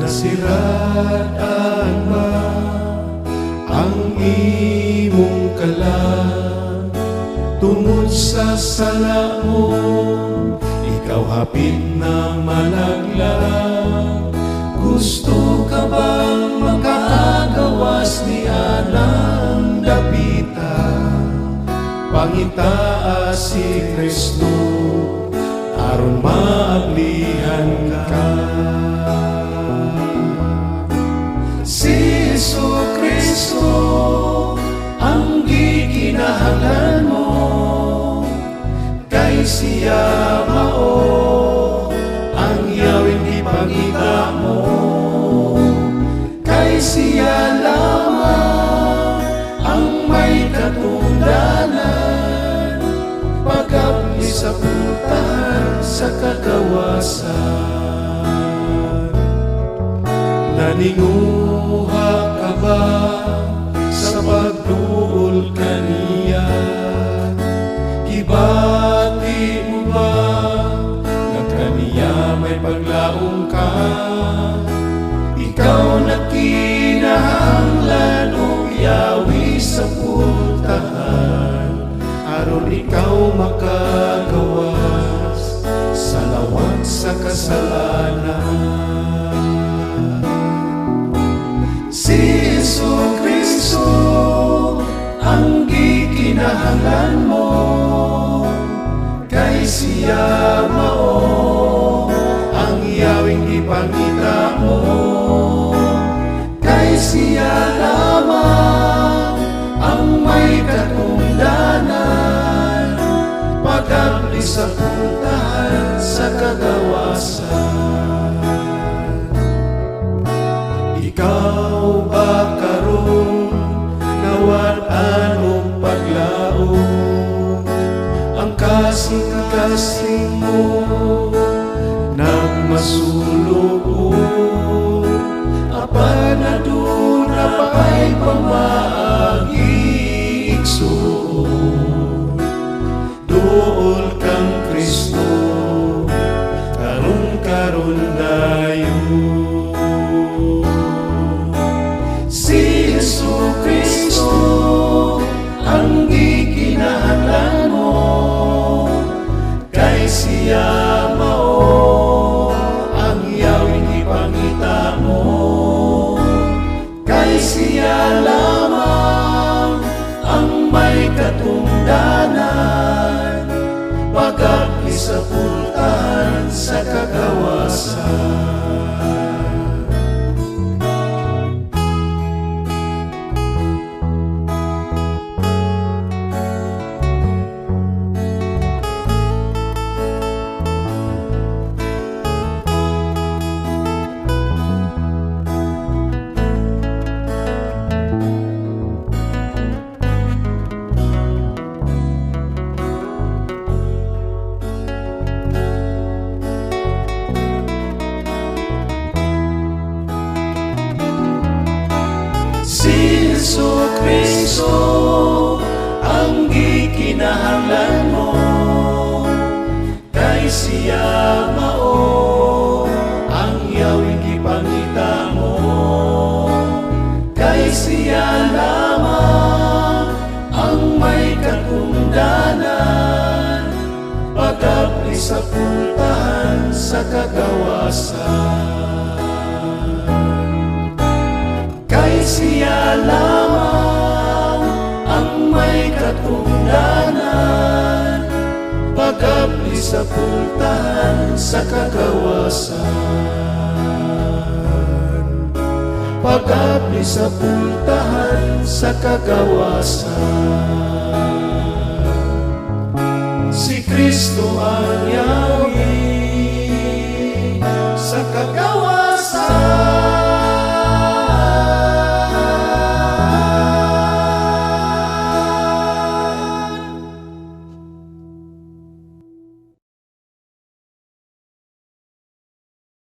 Nasiraan ba ang imong kalag tungod sa sala mo? Ikaw hapit na malaglag. Gusto ka bang makaagawas niya ng dapita? Pangitaas si Kristo aron maablihan ka. Si Jesu-Kristo ang gikinahanglan mo, kay siya mao ang yawing ipangita mo. Kay siya lamang ang may katungdanan, pag-abli sa puntahan sa kagawasan. Naninguha ka ba sa pagduol kaniya? Ibati mo ba na kaniya may paglaong ka? Ikaw na kinahanglan o yawi sa pultahan, aron ikaw makagawas sa lawag sa kasalanan. Si Jesu-Kristo ang gikinahanglan mo, kay siya mao ang yawing ipangita mo. Kay siya lamang ang may katungdanan, pag-abli sa puntahan sa kagawasan. Ikaw ba karon nawad-an og paglaom? Ang kasing-kasing mo nagmasulog, apan aduna pa'y pamaagi igsoon. Duol kang Kristo karon dayon. Si Jesu-Kristo ang gikinahanglan mo, kay siya mao ang yawing ipangita mo. Kay siya lamang ang may katungdanan, pag-abli sa puntahan sa kagawasan. Si Jesu-Kristo ang gikinahanglan mo, kay siya mao ang yawing ipangita mo. Kay siya lamang ang may katungdanan, pag-abli sa puntahan sa kagawasan. Kay siya lamang ang may katungdanan, pag-abli sa puntahan sa kagawasan. Pag-abli sa puntahan sa kagawasan. Si Kristo ang yawi sa kagawasan.